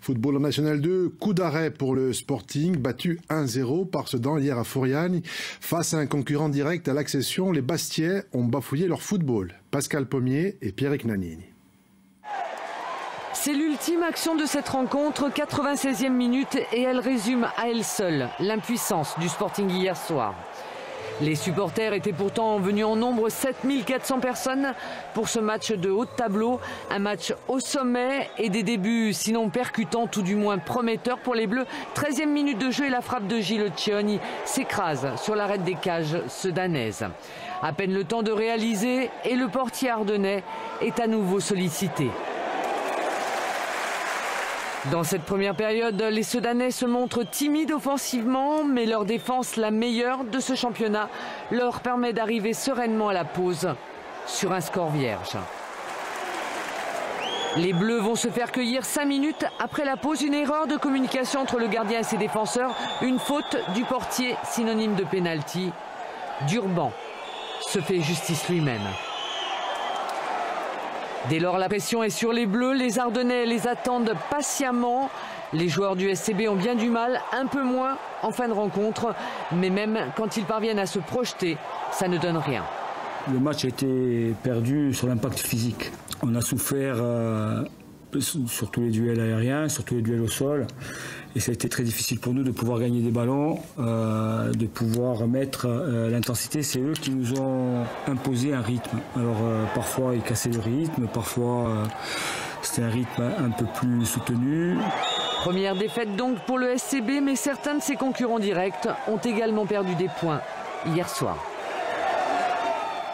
Football en National 2, coup d'arrêt pour le Sporting, battu 1-0 par Sedan hier à Fouriane. Face à un concurrent direct à l'accession, les Bastiais ont bafouillé leur football. Pascal Pommier et Pierrick Nanini. C'est l'ultime action de cette rencontre, 96e minute, et elle résume à elle seule l'impuissance du Sporting hier soir. Les supporters étaient pourtant venus en nombre, 7400 personnes pour ce match de haut de tableau. Un match au sommet et des débuts sinon percutants, tout du moins prometteurs pour les Bleus. 13e minute de jeu et la frappe de Gilles Cioni s'écrase sur l'arête des cages sedanaises. À peine le temps de réaliser et le portier ardennais est à nouveau sollicité. Dans cette première période, les Sedanais se montrent timides offensivement, mais leur défense, la meilleure de ce championnat, leur permet d'arriver sereinement à la pause sur un score vierge. Les Bleus vont se faire cueillir 5 minutes après la pause. Une erreur de communication entre le gardien et ses défenseurs. Une faute du portier, synonyme de pénalty. Durban se fait justice lui-même. Dès lors, la pression est sur les Bleus. Les Ardennais les attendent patiemment. Les joueurs du SCB ont bien du mal, un peu moins en fin de rencontre. Mais même quand ils parviennent à se projeter, ça ne donne rien. Le match a été perdu sur l'impact physique. On a souffert sur tous les duels aériens, sur tous les duels au sol. Et ça a été très difficile pour nous de pouvoir gagner des ballons, de pouvoir mettre l'intensité. C'est eux qui nous ont imposé un rythme. Alors parfois ils cassaient le rythme, parfois c'était un rythme un peu plus soutenu. Première défaite donc pour le SCB, mais certains de ses concurrents directs ont également perdu des points hier soir.